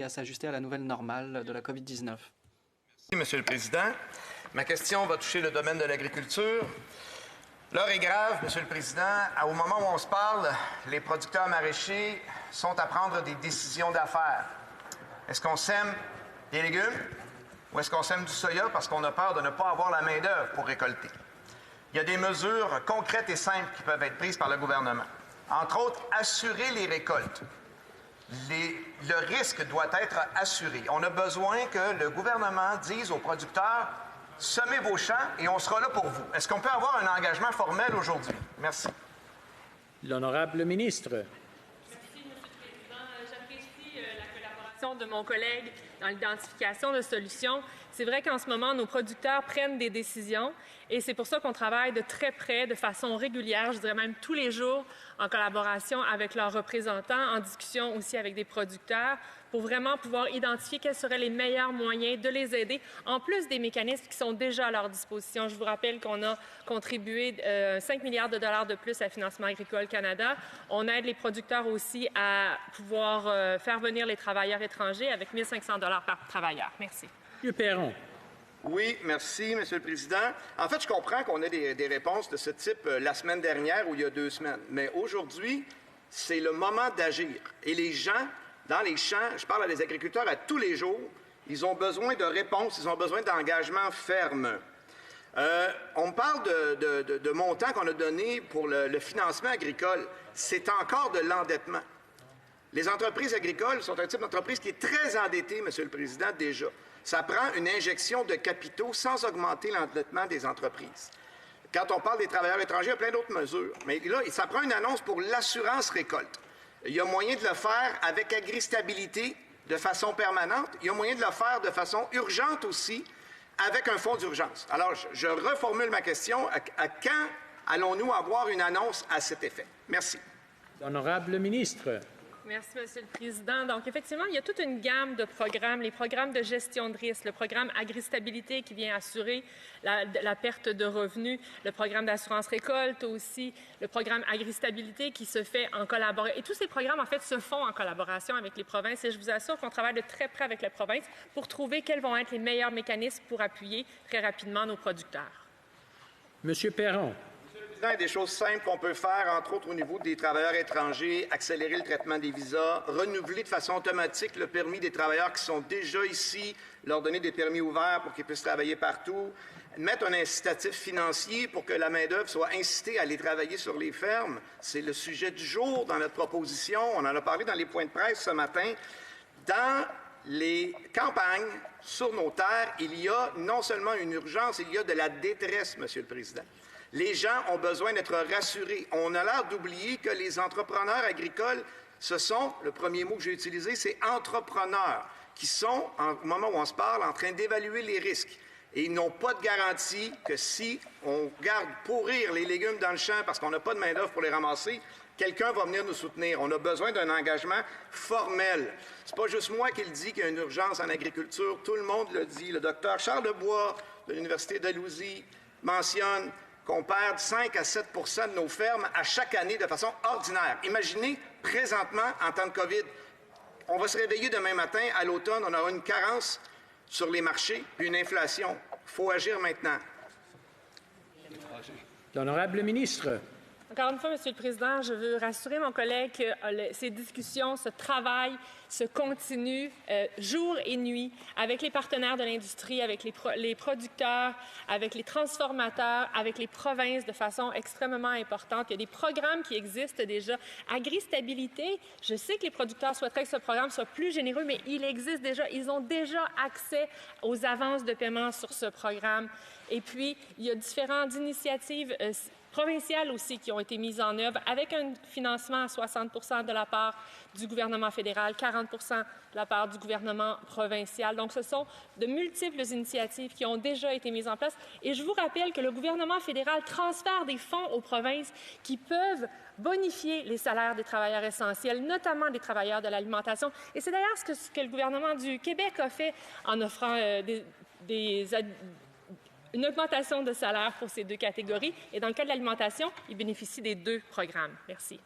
et à s'ajuster à la nouvelle normale de la COVID-19. Merci, Monsieur le Président. Ma question va toucher le domaine de l'agriculture. L'heure est grave, Monsieur le Président. Au moment où on se parle, les producteurs maraîchers sont à prendre des décisions d'affaires. Est-ce qu'on sème des légumes ou est-ce qu'on sème du soya parce qu'on a peur de ne pas avoir la main-d'œuvre pour récolter? Il y a des mesures concrètes et simples qui peuvent être prises par le gouvernement. Entre autres, assurer les récoltes. Le risque doit être assuré. On a besoin que le gouvernement dise aux producteurs « Semez vos champs et on sera là pour vous ». Est-ce qu'on peut avoir un engagement formel aujourd'hui? Merci. L'honorable ministre. Merci, M. le Président. J'apprécie la collaboration de mon collègue dans l'identification de solutions. C'est vrai qu'en ce moment, nos producteurs prennent des décisions et c'est pour ça qu'on travaille de très près, de façon régulière, je dirais même tous les jours, en collaboration avec leurs représentants, en discussion aussi avec des producteurs, pour vraiment pouvoir identifier quels seraient les meilleurs moyens de les aider, en plus des mécanismes qui sont déjà à leur disposition. Je vous rappelle qu'on a contribué 5 milliards de dollars de plus à Financement agricole Canada. On aide les producteurs aussi à pouvoir faire venir les travailleurs étrangers avec 1 500 $ par travailleur. Merci. M. Perron. Oui, merci, Monsieur le Président. En fait, je comprends qu'on ait des réponses de ce type la semaine dernière ou il y a 2 semaines. Mais aujourd'hui, c'est le moment d'agir. Et les gens, dans les champs, je parle à des agriculteurs à tous les jours, ils ont besoin de réponses, ils ont besoin d'engagements fermes. On me parle de montants qu'on a donnés pour le financement agricole. C'est encore de l'endettement. Les entreprises agricoles sont un type d'entreprise qui est très endetté, Monsieur le Président, déjà. Ça prend une injection de capitaux sans augmenter l'endettement des entreprises. Quand on parle des travailleurs étrangers, il y a plein d'autres mesures. Mais là, ça prend une annonce pour l'assurance récolte. Il y a moyen de le faire avec AgriStabilité de façon permanente. Il y a moyen de le faire de façon urgente aussi avec un fonds d'urgence. Alors, je reformule ma question. À quand allons-nous avoir une annonce à cet effet? Merci. L'honorable ministre. Merci, Monsieur le Président. Donc, effectivement, il y a toute une gamme de programmes, les programmes de gestion de risque, le programme AgriStabilité qui vient assurer la perte de revenus, le programme d'assurance récolte aussi, le programme AgriStabilité qui se fait en collaboration. Et tous ces programmes, en fait, se font en collaboration avec les provinces. Et je vous assure qu'on travaille de très près avec les provinces pour trouver quels vont être les meilleurs mécanismes pour appuyer très rapidement nos producteurs. Monsieur Perron. Il y a des choses simples qu'on peut faire, entre autres au niveau des travailleurs étrangers, accélérer le traitement des visas, renouveler de façon automatique le permis des travailleurs qui sont déjà ici, leur donner des permis ouverts pour qu'ils puissent travailler partout, mettre un incitatif financier pour que la main-d'œuvre soit incitée à aller travailler sur les fermes. C'est le sujet du jour dans notre proposition. On en a parlé dans les points de presse ce matin. Dans les campagnes, sur nos terres, il y a non seulement une urgence, il y a de la détresse, Monsieur le Président. Les gens ont besoin d'être rassurés. On a l'air d'oublier que les entrepreneurs agricoles, ce sont, le premier mot que j'ai utilisé, c'est entrepreneurs, qui sont, au moment où on se parle, en train d'évaluer les risques. Et ils n'ont pas de garantie que si on garde pourrir les légumes dans le champ parce qu'on n'a pas de main-d'œuvre pour les ramasser, quelqu'un va venir nous soutenir. On a besoin d'un engagement formel. C'est pas juste moi qui le dis qu'il y a une urgence en agriculture. Tout le monde le dit. Le docteur Charles Lebois de l'Université de Dalhousie mentionne qu'on perd 5 à 7 % de nos fermes à chaque année de façon ordinaire. Imaginez, présentement, en temps de COVID, on va se réveiller demain matin, à l'automne, on aura une carence sur les marchés, puis une inflation. Il faut agir maintenant. L'honorable ministre. Encore une fois, Monsieur le Président, je veux rassurer mon collègue que ces discussions, ce travail se continue jour et nuit avec les partenaires de l'industrie, avec les producteurs, avec les transformateurs, avec les provinces de façon extrêmement importante. Il y a des programmes qui existent déjà. AgriStabilité, je sais que les producteurs souhaiteraient que ce programme soit plus généreux, mais il existe déjà. Ils ont déjà accès aux avances de paiement sur ce programme. Et puis, il y a différentes initiatives provinciales aussi qui ont été mises en œuvre avec un financement à 60 % de la part du gouvernement fédéral, 40 % de la part du gouvernement provincial. Donc, ce sont de multiples initiatives qui ont déjà été mises en place. Et je vous rappelle que le gouvernement fédéral transfère des fonds aux provinces qui peuvent bonifier les salaires des travailleurs essentiels, notamment des travailleurs de l'alimentation. Et c'est d'ailleurs ce que le gouvernement du Québec a fait en offrant une augmentation de salaire pour ces 2 catégories. Et dans le cas de l'alimentation, ils bénéficient des 2 programmes. Merci.